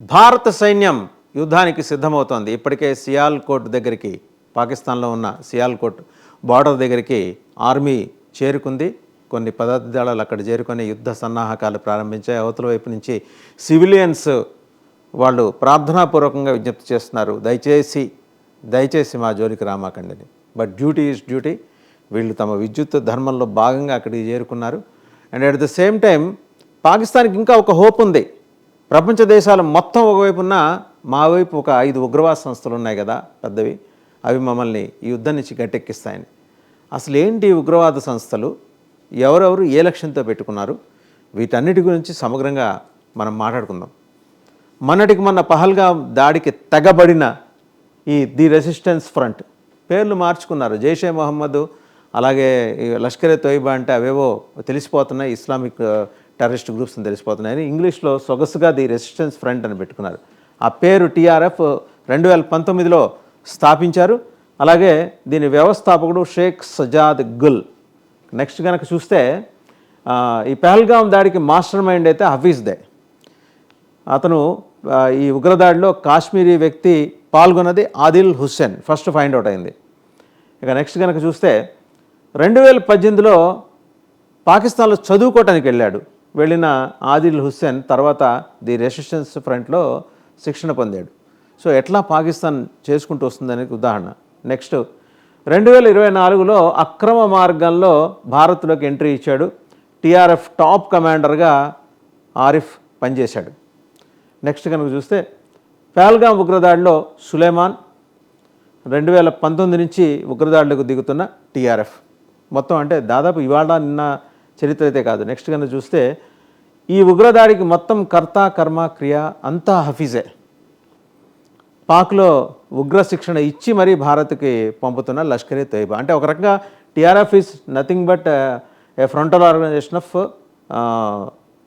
భారత సైన్యం యుద్ధానికి సిద్ధమవుతోంది. ఇప్పటికే సియాల్కోట్ దగ్గరికి, పాకిస్తాన్లో ఉన్న సియాల్కోట్ బార్డర్ దగ్గరికి ఆర్మీ చేరుకుంది. కొన్ని పదార్థ దళాలు అక్కడ చేరుకొని యుద్ధ సన్నాహకాలు ప్రారంభించాయి. అవతల వైపు నుంచి సివిలియన్స్ వాళ్ళు ప్రార్థనాపూర్వకంగా విజ్ఞప్తి చేస్తున్నారు, దయచేసి మా జోలికి రామాకండి. But duty is duty. వీళ్ళు తమ విద్యుత్ ధర్మంలో భాగంగా అక్కడికి చేరుకున్నారు. And at the same time పాకిస్తాన్కి ఇంకా ఒక హోప్ ఉంది. ప్రపంచ దేశాలు మొత్తం ఒకవైపు ఉన్న మా వైపు ఒక 5 ఉగ్రవాద సంస్థలు ఉన్నాయి కదా పెద్దవి, అవి మమ్మల్ని ఈ యుద్ధం నుంచి గట్టెక్కిస్తాయని. అసలు ఏంటి ఉగ్రవాద సంస్థలు, ఎవరెవరు ఏ లక్ష్యంతో పెట్టుకున్నారు, వీటన్నిటి గురించి సమగ్రంగా మనం మాట్లాడుకుందాం. మొన్నటికి మొన్న పహల్గామ్ దాడికి తెగబడిన ది రెసిస్టెన్స్ ఫ్రంట్ పేర్లు మార్చుకున్నారు. జైషే మొహమ్మద్, అలాగే లష్కరే తోయిబా అంటే అవేవో తెలిసిపోతున్నాయి, ఇస్లామిక్ టెర్రరిస్ట్ గ్రూప్స్ అని తెలిసిపోతున్నాయని ఇంగ్లీష్లో సొగసుగా ది రెసిస్టెన్స్ ఫ్రంట్ అని పెట్టుకున్నారు. ఆ పేరు టీఆర్ఎఫ్ 2019లో స్థాపించారు. అలాగే దీని వ్యవస్థాపకుడు షేక్ సజాద్ గుల్. నెక్స్ట్ కనుక చూస్తే ఈ పహల్గామ్ దాడికి మాస్టర్ మైండ్ అయితే హఫీజ్దే. అతను ఈ ఉగ్రదాడిలో కాశ్మీరీ వ్యక్తి పాల్గొన్నది Adil Hussain first find out అయింది. ఇక నెక్స్ట్ కనుక చూస్తే 2018లో పాకిస్తాన్లో చదువుకోవటానికి వెళ్ళిన ఆదిల్ హుస్సేన్ తర్వాత ది రెసిస్టెన్స్ ఫ్రంట్లో శిక్షణ పొందాడు. సో ఎట్లా పాకిస్తాన్ చేసుకుంటూ వస్తుందనేది ఉదాహరణ. నెక్స్ట్ 2024లో అక్రమ మార్గంలో భారత్లోకి ఎంట్రీ ఇచ్చాడు. టీఆర్ఎఫ్ టాప్ కమాండర్గా ఆరిఫ్ పనిచేశాడు. నెక్స్ట్ కనుక చూస్తే పహల్గామ్ ఉగ్రదాడిలో సులేమాన్, 2019 నుంచి ఉగ్రదాడులకు దిగుతున్న టీఆర్ఎఫ్. మొత్తం అంటే దాదాపు ఇవాళ నిన్న చరిత్ర అయితే కాదు. నెక్స్ట్ కనుక చూస్తే ఈ ఉగ్రదాడికి మొత్తం కర్త కర్మ క్రియ అంతా హఫీజే. పాక్లో ఉగ్ర శిక్షణ ఇచ్చి మరీ భారత్కి పంపుతున్న లష్కరే తోయిబా. అంటే ఒక రకంగా TRF is nothing but a frontal organisation of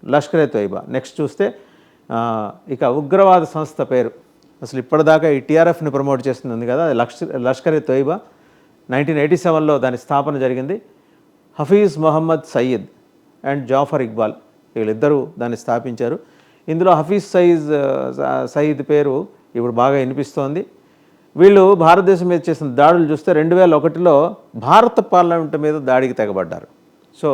Lashkar-e Taiba. Next చూస్తే ఇక ఉగ్రవాద సంస్థ పేరు, అసలు ఇప్పటిదాకా ఈ టీఆర్ఎఫ్ని ప్రమోట్ చేస్తుంది కదా, లష్కరే తోయిబా. 1987లో దాని స్థాపన జరిగింది. హఫీజ్ మొహమ్మద్ సయీద్ అండ్ జాఫర్ ఇక్బాల్ వీళ్ళిద్దరూ దాన్ని స్థాపించారు. ఇందులో హఫీజ్ సయీద్ పేరు ఇప్పుడు బాగా వినిపిస్తోంది. వీళ్ళు భారతదేశం మీద చేసిన దాడులు చూస్తే 2001లో భారత పార్లమెంట్ మీద దాడికి తెగబడ్డారు. సో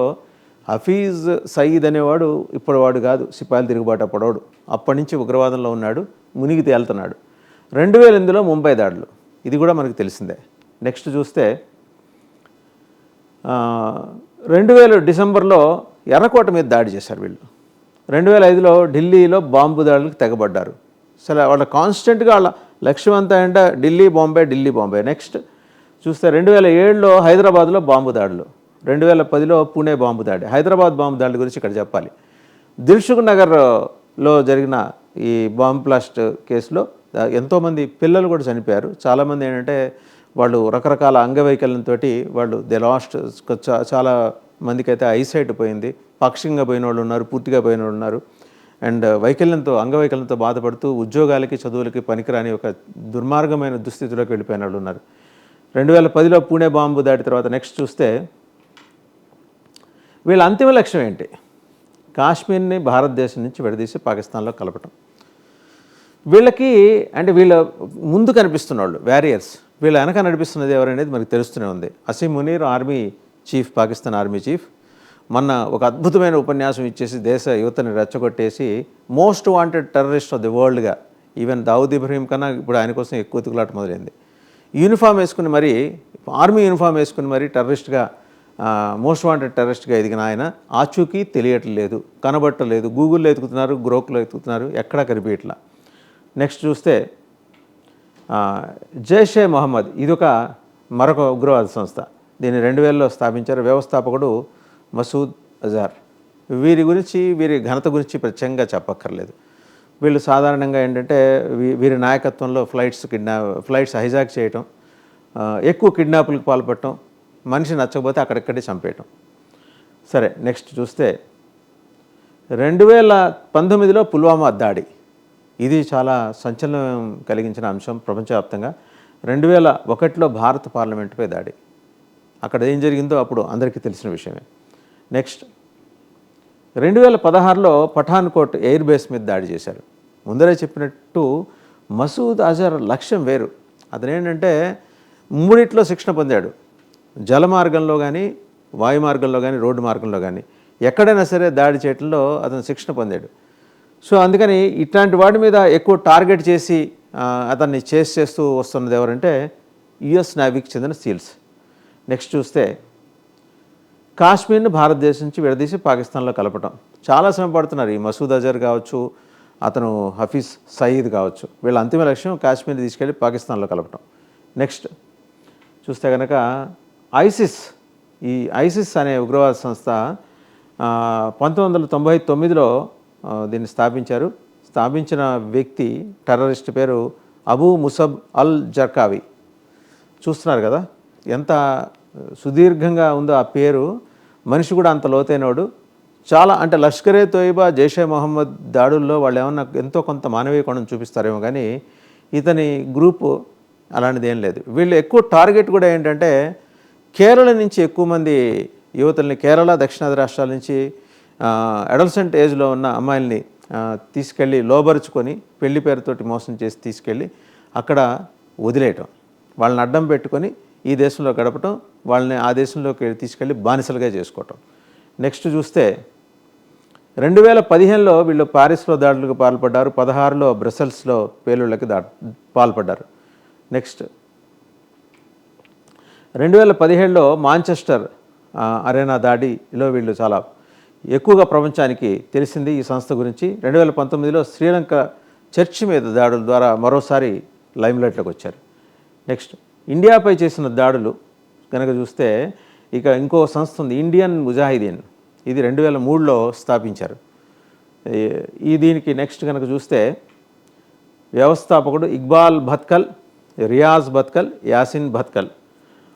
హఫీజ్ సయీద్ అనేవాడు ఇప్పుడు వాడు కాదు, సిపాయిలు తిరుగుబాటు అప్పడవాడు. అప్పటి నుంచి ఉగ్రవాదంలో ఉన్నాడు, మునిగి తేలుతున్నాడు. 2008లో ముంబై దాడులు, ఇది కూడా మనకు తెలిసిందే. నెక్స్ట్ చూస్తే 2000 డిసెంబర్లో ఎర్రకోట మీద దాడి చేశారు వీళ్ళు. 2005లో ఢిల్లీలో బాంబు దాడులకు తెగబడ్డారు. అసలు వాళ్ళ కాన్స్టెంట్గా వాళ్ళ లక్ష్యం అంతా అంటే ఢిల్లీ బాంబే. నెక్స్ట్ చూస్తే 2007లో హైదరాబాద్లో బాంబు దాడులు, 2010లో పూణే బాంబు దాడి. హైదరాబాద్ బాంబు దాడి గురించి ఇక్కడ చెప్పాలి. దిల్సుఖ్ నగర్లో జరిగిన ఈ బాంబు బ్లాస్ట్ కేసులో ఎంతోమంది పిల్లలు కూడా చనిపోయారు. చాలామంది ఏంటంటే వాళ్ళు రకరకాల అంగవైకల్యంతో వాళ్ళు దే లాస్ట్. చాలా మందికి అయితే ఐసైట్ పోయింది, పాక్షికంగా పోయిన వాళ్ళు ఉన్నారు, పూర్తిగా పోయిన వాళ్ళు ఉన్నారు. అండ్ అంగవైకల్యంతో బాధపడుతూ ఉద్యోగాలకి చదువులకి పనికిరాని ఒక దుర్మార్గమైన దుస్థితిలోకి వెళ్ళిపోయిన వాళ్ళు ఉన్నారు. 2010లో పూణే బాంబు దాడి తర్వాత నెక్స్ట్ చూస్తే వీళ్ళ అంతిమ లక్ష్యం ఏంటి? కాశ్మీర్ని భారతదేశం నుంచి విడదీసి పాకిస్తాన్లో కలపటం. వీళ్ళకి అంటే వీళ్ళ ముందు కనిపిస్తున్న వాళ్ళు వ్యారియర్స్, వీళ్ళ వెనక నడిపిస్తున్నది ఎవరనేది మనకు తెలుస్తూనే ఉంది. Asim Munir army chief, Pakistan army chief, మొన్న ఒక అద్భుతమైన ఉపన్యాసం ఇచ్చేసి దేశ యువతని రెచ్చగొట్టేసి most wanted terrorist of the వరల్డ్గా, ఈవెన్ దావుద్ ఇబ్రహీం కన్నా ఇప్పుడు ఆయన కోసం ఎక్కువ తిరుగులాట మొదలైంది. యూనిఫామ్ వేసుకుని మరి, ఆర్మీ యూనిఫామ్ వేసుకుని మరి టెర్రరిస్ట్గా, మోస్ట్ వాంటెడ్ టెర్రరిస్ట్గా ఎదిగిన ఆయన ఆచూకీ తెలియట్లేదు, కనబట్టలేదు. గూగుల్లో ఎతుకుతున్నారు, గ్రోక్లో ఎతుకుతున్నారు, ఎక్కడా కనిపించట్లా. నెక్స్ట్ చూస్తే జైషే మొహమ్మద్, ఇదొక మరొక ఉగ్రవాద సంస్థ. దీన్ని 2000లో స్థాపించారు. వ్యవస్థాపకుడు మసూద్ అజార్. వీరి ఘనత గురించి ప్రత్యేకంగా చెప్పక్కర్లేదు. వీళ్ళు సాధారణంగా ఏంటంటే వీరి నాయకత్వంలో ఫ్లైట్స్ హైజాక్ చేయటం, ఎక్కువ కిడ్నాపులకు పాల్పడటం, మనిషి నచ్చకపోతే అక్కడెక్కడే చంపేయటం. సరే నెక్స్ట్ చూస్తే 2019లో పుల్వామా దాడి, ఇది చాలా సంచలనం కలిగించిన అంశం ప్రపంచవ్యాప్తంగా. 2001లో భారత పార్లమెంటుపై దాడి, అక్కడ ఏం జరిగిందో అప్పుడు అందరికీ తెలిసిన విషయమే. నెక్స్ట్ 2016లో పఠాన్కోట్ ఎయిర్ బేస్ మీద దాడి చేశారు. ముందరే చెప్పినట్టు మసూద్ అజర్ లక్ష్యం వేరు. అతను ఏంటంటే మూడిట్లో శిక్షణ పొందాడు, జల మార్గంలో కానీ, వాయు మార్గంలో కానీ, రోడ్డు మార్గంలో కానీ ఎక్కడైనా సరే దాడి చేయడంలో అతను శిక్షణ పొందాడు. సో అందుకని ఇట్లాంటి వాటి మీద ఎక్కువ టార్గెట్ చేసి అతన్ని చేస్తూ వస్తున్నది ఎవరంటే యుఎస్ నేవీకి చెందిన సీల్స్. నెక్స్ట్ చూస్తే కాశ్మీర్ను భారతదేశం నుంచి విడదీసి పాకిస్తాన్లో కలపటం. చాలా శ్రమ పడుతున్నారు ఈ మసూద్ అజర్ కావచ్చు, అతను హఫీజ్ సయీద్ కావచ్చు. వీళ్ళ అంతిమ లక్ష్యం కాశ్మీర్ తీసుకెళ్ళి పాకిస్తాన్లో కలపటం. నెక్స్ట్ చూస్తే కనుక ఐసిస్ అనే ఉగ్రవాద సంస్థ 1999లో దీన్ని స్థాపించారు. స్థాపించిన వ్యక్తి టెర్రరిస్ట్ పేరు అబూ ముసబ్ అల్ జర్కావి. చూస్తున్నారు కదా ఎంత సుదీర్ఘంగా ఉందో ఆ పేరు. మనిషి కూడా అంత లోతైనవాడు. చాలా అంటే లష్కరే తోయిబా, జైషే మొహమ్మద్ దాడుల్లో వాళ్ళు ఏమన్నా ఎంతో కొంత మానవీయ కోణం చూపిస్తారేమో, కానీ ఇతని గ్రూపు అలాంటిది ఏం లేదు. వీళ్ళు ఎక్కువ టార్గెట్ కూడా ఏంటంటే కేరళ నుంచి ఎక్కువ మంది యువతుల్ని, కేరళ దక్షిణాది రాష్ట్రాల నుంచి అడల్సెంట్ ఏజ్లో ఉన్న అమ్మాయిల్ని తీసుకెళ్ళి లోబరుచుకొని పెళ్లి పేరుతోటి మోసం చేసి తీసుకెళ్ళి అక్కడ వదిలేయటం, వాళ్ళని అడ్డం పెట్టుకొని ఈ దేశంలో గడపటం, వాళ్ళని ఆ దేశంలోకి తీసుకెళ్ళి బానిసలుగా చేసుకోవటం. నెక్స్ట్ చూస్తే 2015లో వీళ్ళు పారిస్లో దాడులకు పాల్పడ్డారు, 16లో బ్రసెల్స్లో పేలుళ్ళకి పాల్పడ్డారు. నెక్స్ట్ 2017లో మాంచెస్టర్ అరేనా దాడిలో వీళ్ళు చాలా ఎక్కువగా ప్రపంచానికి తెలిసింది ఈ సంస్థ గురించి. 2019లో శ్రీలంక చర్చి మీద దాడుల ద్వారా మరోసారి లైమ్లైట్లోకి వచ్చారు. నెక్స్ట్ ఇండియాపై చేసిన దాడులు కనుక చూస్తే ఇక ఇంకో సంస్థ ఉంది, ఇండియన్ ముజాహిదీన్. ఇది 2003లో స్థాపించారు. దీనికి నెక్స్ట్ కనుక చూస్తే వ్యవస్థాపకుడు ఇక్బాల్ భత్కల్, రియాజ్ భత్కల్, యాసిన్ భత్కల్,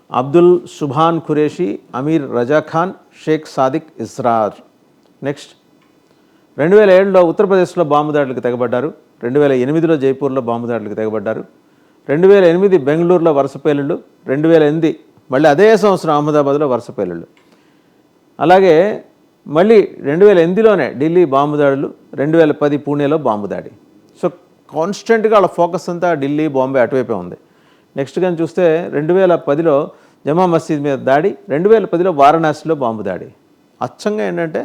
అబ్దుల్ సుభాన్ ఖురేషి, అమీర్ రజా ఖాన్, షేక్ సాదిక్ ఇస్రార్. నెక్స్ట్ 2007లో ఉత్తరప్రదేశ్లో బాంబు దాడులకు తెగబడ్డారు. 2008లో జైపూర్లో బాంబు దాడులకు తెగబడ్డారు. 2008 బెంగళూరులో వరుస పేలుళ్ళు. 2008 మళ్ళీ అదే సంవత్సరం అహ్మదాబాద్లో వరుస పేలుళ్ళు. అలాగే మళ్ళీ 2008లోనే ఢిల్లీ బాంబు దాడులు, 2010 పూణేలో బాంబు దాడి. సో కాన్స్టెంట్గా వాళ్ళ ఫోకస్ అంతా ఢిల్లీ, బాంబే అటువైపే ఉంది. నెక్స్ట్ కానీ చూస్తే 2010లో జమా మసీద్ మీద దాడి, 2010లో వారణాసిలో బాంబు దాడి. అచ్చంగా ఏంటంటే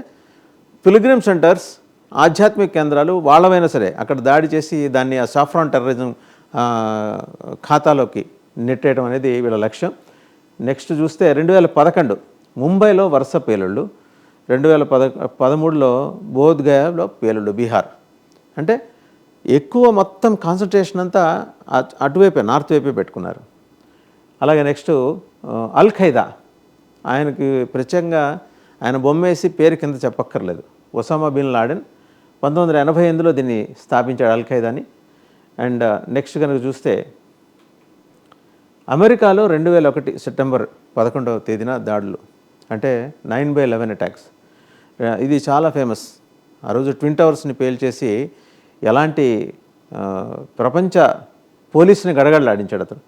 పిల్గ్రిమ్ సెంటర్స్, ఆధ్యాత్మిక కేంద్రాలు వాళ్ళవైనా సరే అక్కడ దాడి చేసి దాన్ని ఆ సాఫ్రాన్ టెర్రరిజం ఖాతాలోకి నెట్టేయడం అనేది వీళ్ళ లక్ష్యం. నెక్స్ట్ చూస్తే 2011 ముంబైలో వరుస పేలుళ్ళు, 2013లో బోధ్గయాలో పేలుళ్ళు, బీహార్. అంటే ఎక్కువ మొత్తం కాన్సన్ట్రేషన్ అంతా అటువైపే, నార్త్ వైపే పెట్టుకున్నారు. అలాగే నెక్స్ట్ అల్ ఖైదా, ఆయనకి ప్రత్యేకంగా ఆయన బొమ్మేసి పేరు కింద చెప్పక్కర్లేదు, ఒసామా బిన్ లాడెన్. 1988లో దీన్ని స్థాపించాడు అల్ ఖైదాని. అండ్ నెక్స్ట్ కనుక చూస్తే అమెరికాలో 2001 సెప్టెంబర్ 11వ తేదీన దాడులు, అంటే 9/11 అటాక్స్. ఇది చాలా ఫేమస్. ఆ రోజు ట్విన్ టవర్స్ని పేల్చేసి ఎలాంటి ప్రపంచ పోలీసుని గడగడలాడించాడు అతను.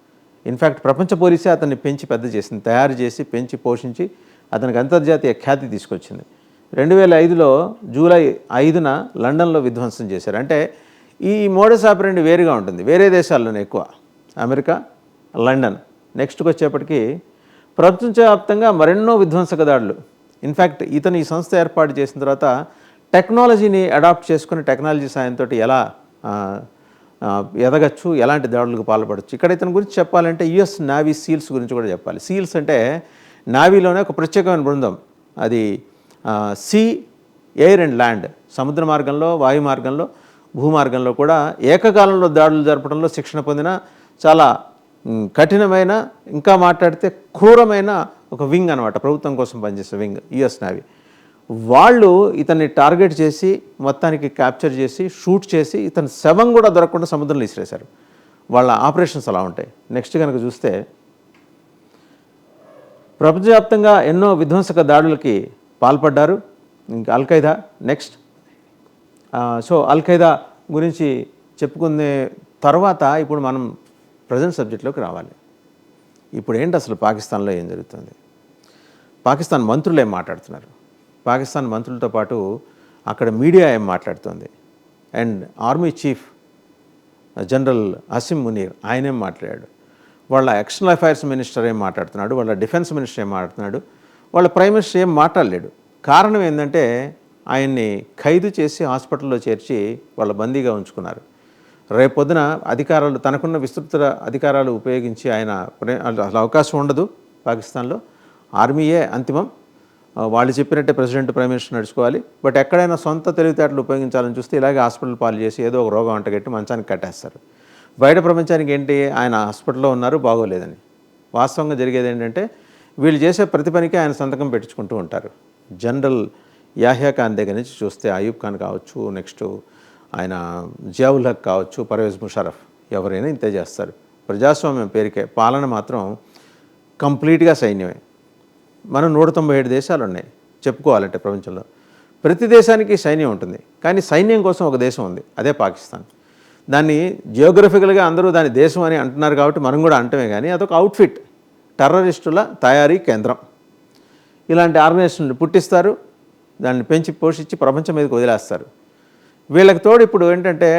ఇన్ఫ్యాక్ట్ ప్రపంచ పోలీసే అతన్ని పెంచి పెద్ద చేసింది, తయారు చేసి పెంచి పోషించి అతనికి అంతర్జాతీయ ఖ్యాతి తీసుకొచ్చింది. 2005లో జూలై 5న లండన్లో విధ్వంసం చేశారు. అంటే ఈ మోడస్ ఆపరెండి వేరుగా ఉంటుంది, వేరే దేశాల్లోనే ఎక్కువ, అమెరికా, లండన్. నెక్స్ట్కి వచ్చేప్పటికి ప్రపంచవ్యాప్తంగా మరెన్నో విధ్వంసక దాడులు. ఇన్ఫ్యాక్ట్ ఇతను ఈ సంస్థ ఏర్పాటు చేసిన తర్వాత టెక్నాలజీని అడాప్ట్ చేసుకుని టెక్నాలజీ సాయంతో ఎలా ఎదగచ్చు, ఎలాంటి దాడులకు పాల్పడచ్చు. ఇక్కడ ఇతని గురించి చెప్పాలంటే యుఎస్ నేవీ సీల్స్ గురించి కూడా చెప్పాలి. సీల్స్ అంటే నేవీలోనే ఒక ప్రత్యేకమైన బృందం. అది సీ, ఎయిర్ అండ్ ల్యాండ్, సముద్ర మార్గంలో, వాయు మార్గంలో, భూమార్గంలో కూడా ఏకకాలంలో దాడులు జరపడంలో శిక్షణ పొందిన చాలా కఠినమైన, ఇంకా మాట్లాడితే క్రూరమైన ఒక వింగ్ అనమాట, ప్రభుత్వం కోసం పనిచేసే వింగ్ యుఎస్ నేవీ. వాళ్ళు ఇతన్ని టార్గెట్ చేసి మొత్తానికి క్యాప్చర్ చేసి షూట్ చేసి ఇతని శవం కూడా దొరకకుండా సముద్రంలో ఇసిరేశారు. వాళ్ళ ఆపరేషన్స్ అలా ఉంటాయి. నెక్స్ట్ కనుక చూస్తే ప్రపంచవ్యాప్తంగా ఎన్నో విధ్వంసక దాడులకి పాల్పడ్డారు ఇంకా అల్ ఖైదా. నెక్స్ట్ సో అల్ ఖైదా గురించి చెప్పుకునే తర్వాత ఇప్పుడు మనం ప్రజెంట్ సబ్జెక్ట్లోకి రావాలి. ఇప్పుడు ఏంటి అసలు పాకిస్తాన్లో ఏం జరుగుతుంది, పాకిస్తాన్ మంత్రులు ఏం మాట్లాడుతున్నారు, పాకిస్తాన్ మంత్రులతో పాటు అక్కడ మీడియా ఏం మాట్లాడుతుంది, and army chief general Asim Munir ఆయనేం మాట్లాడాడు, వాళ్ళ ఎక్స్టర్నల్ అఫైర్స్ మినిస్టర్ ఏం మాట్లాడుతున్నాడు, వాళ్ళ డిఫెన్స్ మినిస్టర్ ఏం మాట్లాడుతున్నాడు, వాళ్ళ ప్రైమ్ మినిస్టర్ ఏం మాట్లాడలేడు. కారణం ఏంటంటే ఆయన్ని ఖైదు చేసి హాస్పిటల్లో చేర్చి వాళ్ళ బందీగా ఉంచుకున్నారు. రేపొద్దున అధికారాలు తనకున్న విస్తృత అధికారాలు ఉపయోగించి ఆయన అసలు అవకాశం ఉండదు పాకిస్తాన్లో. ఆర్మీయే అంతిమం, వాళ్ళు చెప్పినట్టే ప్రెసిడెంట్ ప్రైమ్ మినిస్టర్ నడుచుకోవాలి. బట్ ఎక్కడైనా సొంత తెలివితేటలు ఉపయోగించాలని చూస్తే ఇలాగే హాస్పిటల్ పాలు చేసి ఏదో ఒక రోగం అంటగట్టి మంచానికి కట్టేస్తారు. బయట ప్రపంచానికి ఏంటి, ఆయన హాస్పిటల్లో ఉన్నారు బాగోలేదని. వాస్తవంగా జరిగేది ఏంటంటే వీళ్ళు చేసే ప్రతి పనికి ఆయన సంతకం పెట్టించుకుంటూ ఉంటారు. జనరల్ యాహ్యా ఖాన్ దగ్గర నుంచి చూస్తే అయూబ్ ఖాన్ కావచ్చు, నెక్స్ట్ ఆయన జియావుల్ హక్ కావచ్చు, పర్వేజ్ ముషరఫ్, ఎవరైనా ఇంతే చేస్తారు. ప్రజాస్వామ్యం పేరుకే, పాలన మాత్రం కంప్లీట్గా సైన్యమే. మనం 197 దేశాలు ఉన్నాయి చెప్పుకోవాలంటే ప్రపంచంలో. ప్రతి దేశానికి సైన్యం ఉంటుంది, కానీ సైన్యం కోసం ఒక దేశం ఉంది, అదే పాకిస్తాన్. దాన్ని జియోగ్రఫికల్గా అందరూ దాని దేశం అని అంటున్నారు కాబట్టి మనం కూడా అంటమే, కానీ అదొక అవుట్ఫిట్, టెర్రరిస్టుల తయారీ కేంద్రం. ఇలాంటి ఆర్గనైజేషన్లు పుట్టిస్తారు, దాన్ని పెంచి పోషించి ప్రపంచం మీదకి వదిలేస్తారు. వీళ్ళకి తోడు ఇప్పుడు ఏంటంటే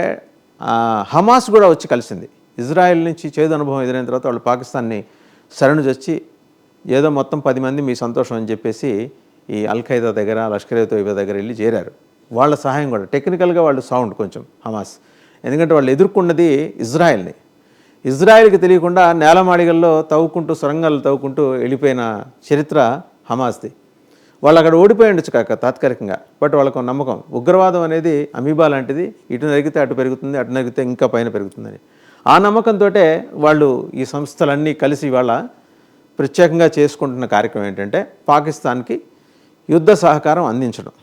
హమాస్ కూడా వచ్చి కలిసింది. ఇజ్రాయెల్ నుంచి చేదు అనుభవం ఎదురైన తర్వాత వాళ్ళు పాకిస్తాన్ని శరణుజొచ్చి ఏదో మొత్తం 10 మంది మీ సంతోషం అని చెప్పేసి ఈ అల్ఖైదా దగ్గర, లష్కర్ తోయిబా దగ్గర వెళ్ళి చేరారు. వాళ్ళ సహాయం కూడా టెక్నికల్గా వాళ్ళు సౌండ్ కొంచెం హమాస్, ఎందుకంటే వాళ్ళు ఎదుర్కొన్నది ఇజ్రాయెల్ని. ఇజ్రాయెల్కి తెలియకుండా నేలమాళిగల్లో తవ్వుకుంటూ, సొరంగాలు తవ్వుకుంటూ వెళ్ళిపోయిన చరిత్ర హమాస్ది. వాళ్ళు అక్కడ ఓడిపోయి ఉండొచ్చు కాక తాత్కాలికంగా, బట్ వాళ్ళకు నమ్మకం ఉగ్రవాదం అనేది అమీబా లాంటిది, ఇటు నరిగితే అటు పెరుగుతుంది, అటు నరిగితే ఇంకా పైన పెరుగుతుందని. ఆ నమ్మకంతో వాళ్ళు ఈ సంస్థలన్నీ కలిసి వాళ్ళ ప్రత్యేకంగా చేసుకుంటున్న కార్యక్రమం ఏంటంటే పాకిస్తాన్కి యుద్ధ సహకారం అందించడం.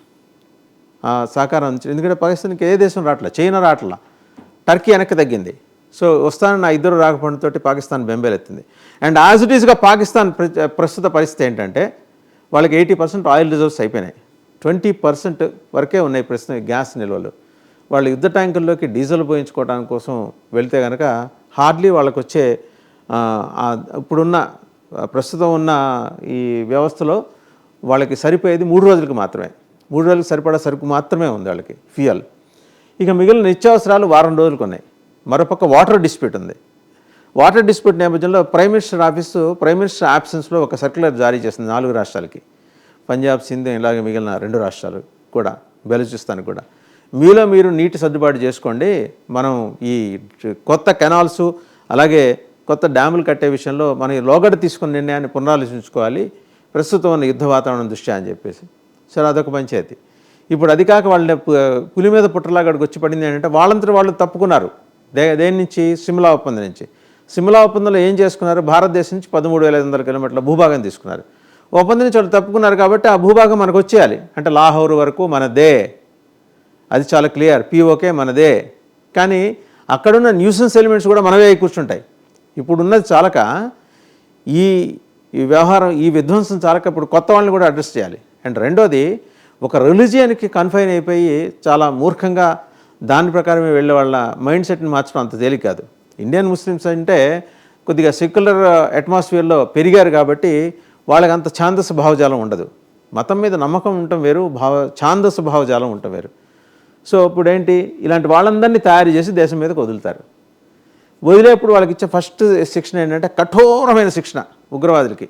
ఆ సహకారం అందించడం, ఎందుకంటే పాకిస్తాన్కి ఏ దేశం రావట్లా, చైనా రావట్లా, టర్కీ వెనక్కి తగ్గింది. సో వస్తానన్న ఇద్దరు రాకపోవడంతో పాకిస్తాన్ బెంబేలెత్తింది. అండ్ యాజ్ ఇట్ ఈస్గా పాకిస్తాన్ ప్రస్తుత పరిస్థితి ఏంటంటే వాళ్ళకి 80% ఆయిల్ రిజర్వ్స్ అయిపోయినాయి, 20% వరకే ఉన్నాయి ప్రస్తుతం గ్యాస్ నిల్వలు. వాళ్ళు యుద్ధ ట్యాంకుల్లోకి డీజిల్ పోయించుకోవడానికి కోసం వెళ్తే కనుక హార్డ్లీ వాళ్ళకు వచ్చే ఇప్పుడున్న ప్రస్తుతం ఉన్న ఈ వ్యవస్థలో వాళ్ళకి సరిపోయేది 3 రోజులకు మాత్రమే. 3 రోజులకు సరిపడా సరుకు మాత్రమే ఉంది వాళ్ళకి, ఫ్యూయల్. ఇక మిగిలిన నిత్యావసరాలు వారం రోజులకు ఉన్నాయి. మరోపక్క వాటర్ డిస్ప్యూట్ ఉంది. వాటర్ డిస్ప్యూట్ నేపథ్యంలో prime minister office prime minister యాబ్సెన్స్లో ఒక సర్క్యులర్ జారీ చేసింది 4 రాష్ట్రాలకి, పంజాబ్, సింధ్, ఇలాగే మిగిలిన 2 రాష్ట్రాలు కూడా, బెలూచిస్తాన్ కూడా. మీలో మీరు నీటి సర్దుబాటు చేసుకోండి, మనం ఈ కొత్త కెనాల్స్ అలాగే కొత్త డ్యాములు కట్టే విషయంలో మనం లోగడ తీసుకున్న నిర్ణయాన్ని పునరాలోచించుకోవాలి ప్రస్తుతం ఉన్న యుద్ధ వాతావరణం దృష్ట్యా అని చెప్పేసి. సరే, అదొక పంచాయతీ. ఇప్పుడు అది కాక వాళ్ళని పులి మీద పుట్టలాగడికి వచ్చి పడింది ఏంటంటే వాళ్ళంతా వాళ్ళు తప్పుకున్నారు. దేని నుంచి? సిమ్లా ఒప్పందం నుంచి. సిమ్లా ఒప్పందంలో ఏం చేసుకున్నారు? భారతదేశం నుంచి 13,500 కిలోమీటర్ల భూభాగం తీసుకున్నారు. ఒప్పందం నుంచి వాళ్ళు తప్పుకున్నారు కాబట్టి ఆ భూభాగం మనకు వచ్చేయాలి. అంటే లాహోర్ వరకు మనదే, అది చాలా క్లియర్. పిఓకే మనదే. కానీ అక్కడున్న న్యూసెన్స్ ఎలిమెంట్స్ కూడా మనవే అయి కూర్చుంటాయి. ఇప్పుడున్నది చాలక ఈ వ్యవహారం, ఈ విధ్వంసం చాలక ఇప్పుడు కొత్త వాళ్ళని కూడా అడ్రస్ చేయాలి. అండ్ రెండోది, ఒక రిలీజియన్కి కన్ఫైన్ అయిపోయి చాలా మూర్ఖంగా దాని ప్రకారమే వెళ్ళే వాళ్ళ మైండ్ సెట్ని మార్చడం అంత తేలిక కాదు. ఇండియన్ ముస్లిమ్స్ అంటే కొద్దిగా సెక్యులర్ అట్మాస్ఫియర్లో పెరిగారు కాబట్టి వాళ్ళకి అంత ఛాందస భావజాలం ఉండదు. మతం మీద నమ్మకం ఉండటం వేరు, ఛాందస భావజాలం ఉండటం వేరు. సో ఇప్పుడు ఏంటి, ఇలాంటి వాళ్ళందరినీ తయారు చేసి దేశం మీదకి వదులుతారు. వదిలేప్పుడు వాళ్ళకి ఇచ్చే ఫస్ట్ శిక్షణ ఏంటంటే కఠోరమైన శిక్షణ ఉగ్రవాదులకి.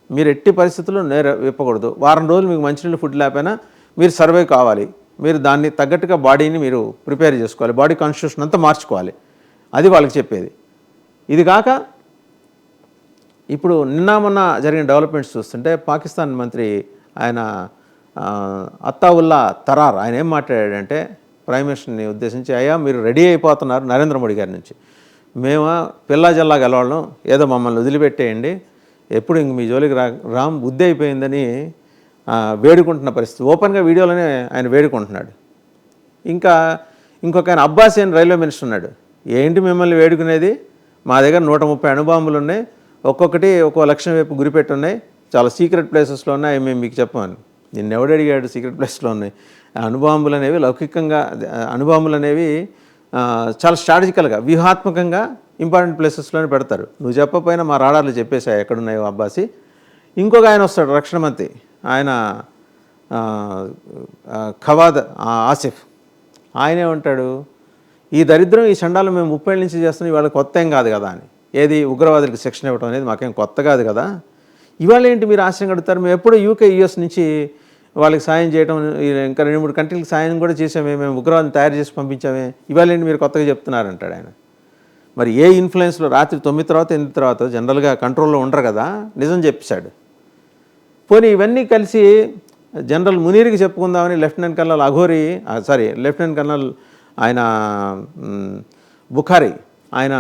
మీరు ఎట్టి పరిస్థితుల్లో విప్పకూడదు. వారం రోజులు మీకు మంచినీళ్ళు, ఫుడ్ లేకపోయినా మీరు సర్వే కావాలి. మీరు దాన్ని తగ్గట్టుగా బాడీని మీరు ప్రిపేర్ చేసుకోవాలి, బాడీ కాన్స్టిట్యూషన్ అంతా మార్చుకోవాలి. అది వాళ్ళకి చెప్పేది. ఇది కాక ఇప్పుడు నిన్న మొన్న జరిగిన డెవలప్మెంట్స్ చూస్తుంటే పాకిస్తాన్ మంత్రి ఆయన అత్తావుల్లా తరార్ ఆయన ఏం మాట్లాడాడంటే ప్రైమ్ మినిస్టర్ని ఉద్దేశించి, అయ్యా మీరు రెడీ అయిపోతున్నారు నరేంద్ర మోడీ గారి నుంచి, మేము పిల్లా జల్లా గెలవాళ్ళం, ఏదో మమ్మల్ని వదిలిపెట్టేయండి, ఎప్పుడు ఇంక మీ జోలికి రామ్, బుద్ధి అయిపోయిందని వేడుకుంటున్న పరిస్థితి. ఓపెన్గా వీడియోలోనే ఆయన వేడుకుంటున్నాడు. ఇంకొక ఆయన అబ్బాస్ అని రైల్వే మినిస్టర్ ఉన్నాడు. ఏంటి మిమ్మల్ని వేడుకునేది, మా దగ్గర 130 అణుబాంబులు ఉన్నాయి, ఒక్కొక్కటి ఒక్కో లక్షం వైపు గురిపెట్టి ఉన్నాయి, చాలా సీక్రెట్ ప్లేసెస్లో ఉన్నాయి, మేము మీకు చెప్పమని. నిన్ను ఎవడు అడిగాడు సీక్రెట్ ప్లేస్లో ఉన్నాయి? అణుబాంబులు అనేవి లౌకికంగా, అణుబాంబులు అనేవి చాలా స్ట్రాటజికల్గా, వ్యూహాత్మకంగా ఇంపార్టెంట్ ప్లేసెస్లోనే పెడతారు. నువ్వు చెప్పకపోయినా మా రాడార్లు చెప్పేశాయి ఎక్కడున్నాయో అబ్బాసి. ఇంకొక ఆయన వస్తాడు రక్షణ మంత్రి, ఆయన ఖవాద్ ఆసిఫ్. ఆయనే ఉంటాడు, ఈ దరిద్రం ఈ చండాలు మేము 30 ఏళ్ళ నుంచి చేస్తున్నాం, ఇవాళ కొత్త ఏం కాదు కదా అని. ఏది ఉగ్రవాదులకు శిక్షణ ఇవ్వడం అనేది మాకేం కొత్త కాదు కదా, ఇవాళ ఏంటి మీరు ఆశ్చర్యం కడుగుతారు. మేము ఎప్పుడూ యూఎస్ నుంచి వాళ్ళకి సాయం చేయడం, ఇంకా 2-3 కంట్రీలకు సాయం కూడా చేసామే, మేము ఉగ్రవాదిని తయారు చేసి పంపించామే, ఇవాళ ఏంటి మీరు కొత్తగా చెప్తున్నారంటాడు ఆయన. మరి ఏ ఇన్ఫ్లుయెన్స్లో రాత్రి 9 తర్వాత 8 తర్వాత జనరల్గా కంట్రోల్లో ఉండరు కదా, నిజం చెప్పేశాడు. పోనీ ఇవన్నీ కలిసి జనరల్ మునీర్కి చెప్పుకుందామని లెఫ్టినెంట్ కర్నల్ ఆయన బుఖారీ ఆయన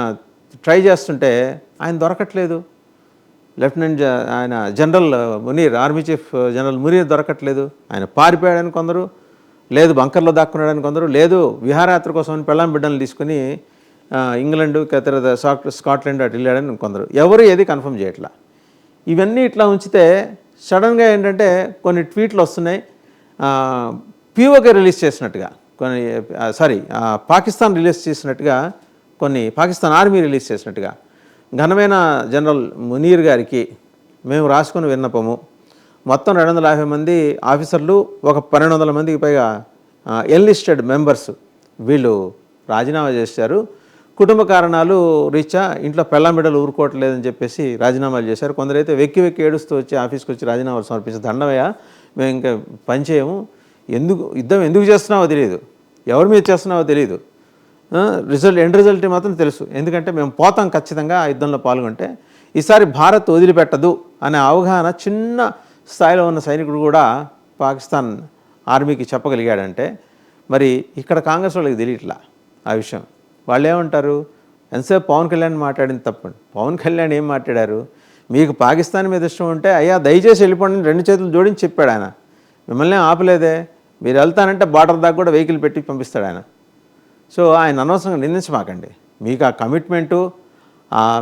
ట్రై చేస్తుంటే ఆయన దొరకట్లేదు. ఆయన general Munir, army chief general Munir దొరకట్లేదు. ఆయన పారిపోయాడని కొందరు, లేదు బంకర్లో దాక్కున్నాడని కొందరు, లేదు విహారయాత్ర కోసం పెళ్ళాం బిడ్డలు తీసుకుని ఇంగ్లాండ్, స్కాట్లాండ్ అటు వెళ్ళాడని కొందరు. ఎవరు ఏది కన్ఫర్మ్ చేయట్లా. ఇవన్నీ ఇట్లా ఉంచితే సడన్గా ఏంటంటే కొన్ని ట్వీట్లు వస్తున్నాయి. పిఓకే రిలీజ్ చేసినట్టుగా పాకిస్తాన్ రిలీజ్ చేసినట్టుగా, కొన్ని పాకిస్తాన్ ఆర్మీ రిలీజ్ చేసినట్టుగా ఘనమైన జనరల్ మునీర్ గారికి మేము రాసుకుని విన్నపము, మొత్తం 250 మంది ఆఫీసర్లు, ఒక 1200 మందికి పైగా ఎన్లిస్టెడ్ మెంబర్స్ వీళ్ళు రాజీనామా చేశారు. కుటుంబ కారణాలు రీత్యా ఇంట్లో పెళ్ళాం బిడ్డలు ఊరుకోవట్లేదని చెప్పేసి రాజీనామాలు చేశారు. కొందరైతే వెక్కి ఏడుస్తూ వచ్చి ఆఫీస్కి వచ్చి రాజీనామాలు సమర్పించి, దండమయ్య మేము ఇంకా పని చేయము, యుద్ధం ఎందుకు చేస్తున్నావో తెలియదు, ఎవరి మీద చేస్తున్నావో తెలియదు, ఎండ్ రిజల్ట్ మాత్రం తెలుసు, ఎందుకంటే మేము పోతాం ఖచ్చితంగా ఆ యుద్ధంలో పాల్గొంటే, ఈసారి భారత్ వదిలిపెట్టదు అనే అవగాహన చిన్న స్థాయిలో ఉన్న సైనికుడు కూడా పాకిస్తాన్ ఆర్మీకి చెప్పగలిగాడంటే, మరి ఇక్కడ కాంగ్రెస్ వాళ్ళకి తెలియట్లా ఆ విషయం. వాళ్ళు ఏమంటారు, ఎంతసేపు పవన్ కళ్యాణ్ మాట్లాడింది తప్పండి. పవన్ కళ్యాణ్ ఏం మాట్లాడారు, మీకు పాకిస్తాన్ మీద ఇష్టం ఉంటే అయ్యా దయచేసి వెళ్ళిపోండి 2 చేతులు జోడించి చెప్పాడు ఆయన. మిమ్మల్ని ఆపలేదే, మీరు వెళ్తానంటే బార్డర్ దాకా కూడా వెహికల్ పెట్టి పంపిస్తాడు ఆయన. సో ఆయన అనవసరంగా నిందించమాకండి. మీకు ఆ కమిట్మెంటు,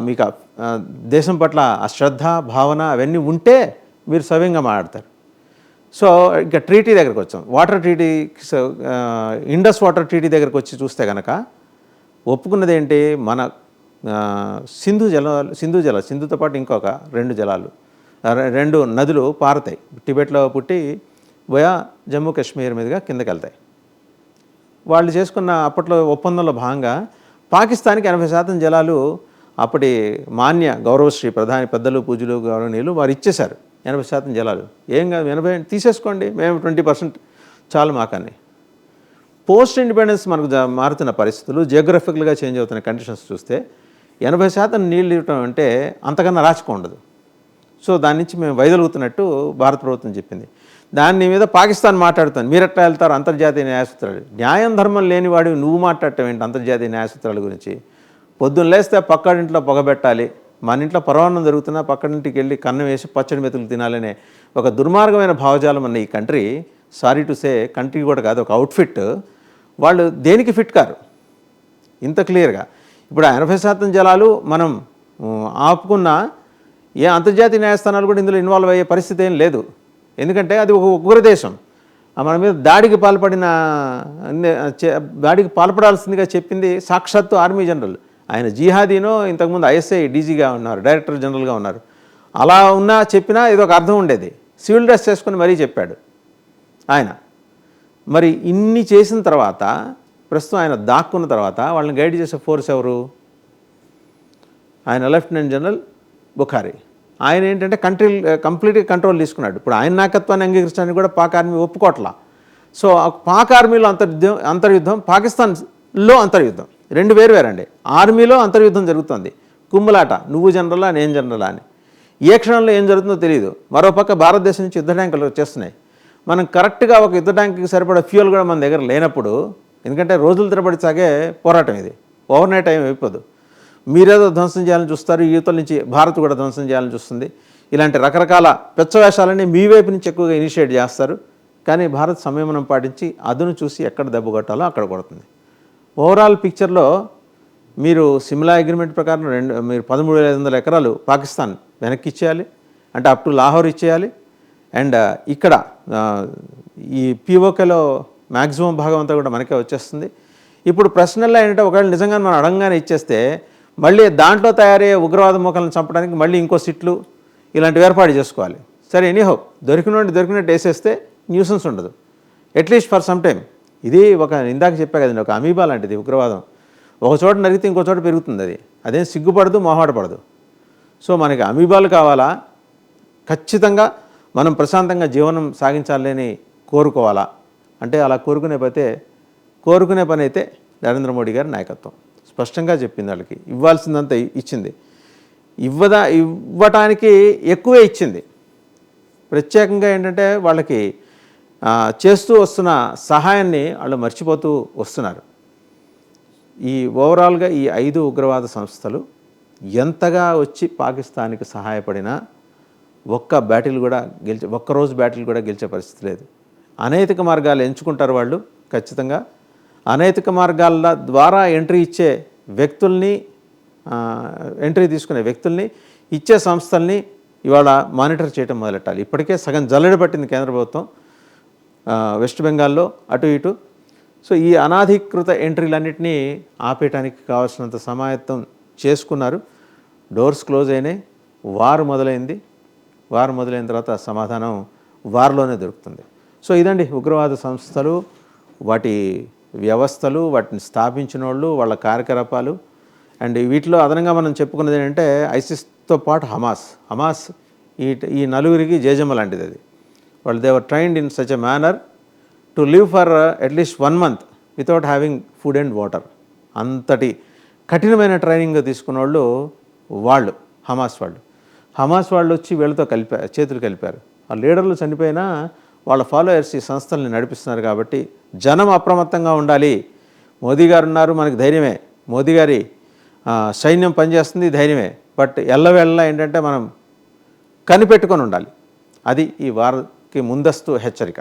మీకు దేశం పట్ల ఆ శ్రద్ధ భావన అవన్నీ ఉంటే మీరు సవ్యంగా మాట్లాడతారు. సో ఇంకా ట్రీటీ దగ్గరకు వచ్చాం. Water treaty, Indus water treaty దగ్గరకు వచ్చి చూస్తే కనుక ఒప్పుకున్నది ఏంటి, మన సింధుతో పాటు ఇంకొక 2 నదులు పారుతాయి, టిబెట్లో పుట్టి బోయా జమ్మూ కాశ్మీర్ మీదుగా కిందకి వెళ్తాయి. వాళ్ళు చేసుకున్న అప్పట్లో ఒప్పందంలో భాగంగా పాకిస్తాన్కి 80% జలాలు అప్పటి మాన్య గౌరవశ్రీ ప్రధాని పెద్దలు పూజలు గౌరవనీయులు వారు ఇచ్చేశారు. 80% జలాలు ఏం కాదు, 80 తీసేసుకోండి, మేము 20% చాలు మాకని. పోస్ట్ ఇండిపెండెన్స్ మనకు మారుతున్న పరిస్థితులు, జియోగ్రఫికల్గా చేంజ్ అవుతున్న కండిషన్స్ చూస్తే 80% నీళ్ళు ఇవ్వటం అంటే అంతకన్నా రాచకం ఉండదు. సో దాని నుంచి మేము వైదొలుగుతున్నట్టు భారత ప్రభుత్వం చెప్పింది. దాని మీద పాకిస్తాన్ మాట్లాడుతాను, మీరెట్లా వెళ్తారు అంతర్జాతీయ న్యాయసూత్రాలు, న్యాయం ధర్మం లేనివాడు నువ్వు మాట్లాడటం ఏంటి అంతర్జాతీయ న్యాయసూత్రాల గురించి. పొద్దున్న లేస్తే పక్కడింట్లో పొగబెట్టాలి, మన ఇంట్లో పరవాన్నం జరుగుతున్నా పక్కడింటికి వెళ్ళి కన్నం వేసి పచ్చడి మెతుకులు తినాలనే ఒక దుర్మార్గమైన భావజాలం ఉన్న ఈ country, sorry to say country కూడా కాదు, ఒక అవుట్ఫిట్. వాళ్ళు దేనికి ఫిట్ కారు ఇంత క్లియర్గా. ఇప్పుడు 80% జలాలు మనం ఆపుకున్న ఏ అంతర్జాతీయ న్యాయస్థానాలు కూడా ఇందులో ఇన్వాల్వ్ అయ్యే పరిస్థితి ఏం లేదు. ఎందుకంటే అది ఒక ఉగ్రదేశం. మన మీద దాడికి పాల్పడాల్సిందిగా చెప్పింది సాక్షాత్తు ఆర్మీ జనరల్. ఆయన జిహాదీనో ఇంతకుముందు ఐఎస్ఐ డీజీగా ఉన్నారు, డైరెక్టర్ జనరల్గా ఉన్నారు. అలా ఉన్నా చెప్పినా ఏదో ఒక అర్థం ఉండేది. సివిల్ డ్రెస్ చేసుకుని మరీ చెప్పాడు ఆయన. మరి ఇన్ని చేసిన తర్వాత ప్రస్తుతం ఆయన దాక్కున్న తర్వాత వాళ్ళని గైడ్ చేసే ఫోర్స్ ఎవరు? ఆయన లెఫ్టినెంట్ జనరల్ బుఖారీ. ఆయన ఏంటంటే కంప్లీట్గా కంట్రోల్ తీసుకున్నాడు. ఇప్పుడు ఆయన నాయకత్వాన్ని అంగీకరించడానికి కూడా పాక్ ఆర్మీ ఒప్పుకోవట్లా. సో పాక్ ఆర్మీలో అంతర్యుద్ధం, పాకిస్తాన్లో అంతర్యుద్ధం, 2 వేరండి. ఆర్మీలో అంతర్యుద్ధం జరుగుతుంది, కుమ్ములాట, నువ్వు జనరలా నేను జనరలా అని. ఏ క్షణంలో ఏం జరుగుతుందో తెలియదు. మరోపక్క భారతదేశం నుంచి యుద్ధ ట్యాంకులు వచ్చేస్తున్నాయి. మనం కరెక్ట్గా ఒక యుద్ధ ట్యాంక్కి సరిపడా ఫ్యూయల్ కూడా మన దగ్గర లేనప్పుడు, ఎందుకంటే రోజుల తరబడి సాగే పోరాటం ఇది, ఓవర్ నైట్ టైం అయిపోదు. మీరేదో ధ్వంసం చేయాలని చూస్తారు, యువతల నుంచి భారత్ కూడా ధ్వంసం చేయాలని చూస్తుంది. ఇలాంటి రకరకాల పెచ్చవేషాలని మీ వైపు నుంచి ఎక్కువగా ఇనిషియేట్ చేస్తారు. కానీ భారత్ సంయమనం పాటించి అదును చూసి ఎక్కడ దెబ్బ కొట్టాలో అక్కడ కొడుతుంది. ఓవరాల్ పిక్చర్లో మీరు సిమ్లా అగ్రిమెంట్ ప్రకారం మీరు 13,500 ఎకరాలు పాకిస్తాన్ వెనక్కి ఇచ్చేయాలి, అంటే అప్ టు లాహోర్ ఇచ్చేయాలి. అండ్ ఇక్కడ ఈ పిఓకేలో మ్యాక్సిమం భాగం అంతా కూడా మనకే వచ్చేస్తుంది. ఇప్పుడు ప్రశ్నల్లో ఏంటంటే, ఒకవేళ నిజంగా మనం అడంగానే ఇచ్చేస్తే మళ్ళీ దాంట్లో తయారయ్యే ఉగ్రవాద మోకలను చంపడానికి మళ్ళీ ఇంకో సిట్లు ఇలాంటివి ఏర్పాటు చేసుకోవాలి. సరే, ఎనీహో దొరికినట్టు వేసేస్తే న్యూసెన్స్ ఉండదు, అట్లీస్ట్ ఫర్ సమ్ టైం. ఇది ఒక ఇందాక చెప్పా కదండి, ఒక అమీబా లాంటిది ఉగ్రవాదం. ఒక చోట నరిగితే ఇంకో చోట పెరుగుతుంది. అదేం సిగ్గుపడదు, మొహమాటపడదు. సో మనకి అమీబాలు కావాలా, ఖచ్చితంగా మనం ప్రశాంతంగా జీవనం సాగించాలని కోరుకోవాలా అంటే అలా కోరుకునే పని అయితే నరేంద్ర మోడీ గారి నాయకత్వం స్పష్టంగా చెప్పింది. వాళ్ళకి ఇవ్వాల్సిందంతా ఇచ్చింది, ఇవ్వటానికి ఎక్కువే ఇచ్చింది. ప్రత్యేకంగా ఏంటంటే వాళ్ళకి చేస్తూ వస్తున్న సహాయాన్ని వాళ్ళు మర్చిపోతూ వస్తున్నారు. ఈ ఓవరాల్గా ఈ 5 ఉగ్రవాద సంస్థలు ఎంతగా వచ్చి పాకిస్తాన్కి సహాయపడినా ఒక్క రోజు బ్యాటిల్ కూడా గెలిచే పరిస్థితి లేదు. అనైతిక మార్గాలు ఎంచుకుంటారు వాళ్ళు. ఖచ్చితంగా అనైతిక మార్గాల ద్వారా ఎంట్రీ తీసుకునే వ్యక్తుల్ని ఇచ్చే సంస్థల్ని ఇవాళ మానిటర్ చేయడం మొదలెట్టాలి. ఇప్పటికే సగం జల్లెడ పట్టింది కేంద్ర ప్రభుత్వం వెస్ట్ బెంగాల్లో అటు ఇటు. సో ఈ అనాధికృత ఎంట్రీలన్నింటినీ ఆపేయటానికి కావాల్సినంత సమాయత్తం చేసుకున్నారు. డోర్స్ క్లోజ్ అయినాయి. వార్ మొదలైన తర్వాత సమాధానం వార్లోనే దొరుకుతుంది. సో ఇదండి ఉగ్రవాద సంస్థలు, వాటి వ్యవస్థలు, వాటిని స్థాపించిన వాళ్ళు, వాళ్ళ కార్యకలాపాలు. అండ్ వీటిలో అదనంగా మనం చెప్పుకున్నది ఏంటంటే ఐసిస్తో పాటు హమాస్ ఈ నలుగురికి జేజమ్మ లాంటిది. అది వాళ్ళు they were trained in such a manner to live for at least 1 month without having food and water. అంతటి కఠినమైన ట్రైనింగ్ తీసుకున్న వాళ్ళు హమాస్ వాళ్ళు వచ్చి వీళ్ళతో చేతులు కలిపారు. ఆ లీడర్లు చనిపోయినా వాళ్ళ ఫాలోయర్స్ ఈ సంస్థల్ని నడిపిస్తున్నారు. కాబట్టి జనం అప్రమత్తంగా ఉండాలి. మోదీ గారు ఉన్నారు, మనకి ధైర్యమే. మోదీ గారి సైన్యం పనిచేస్తుంది, ధైర్యమే. బట్ ఎల్లవేళలా ఏంటంటే మనం కనిపెట్టుకొని ఉండాలి. అది ఈ వార్కి ముందస్తు హెచ్చరిక.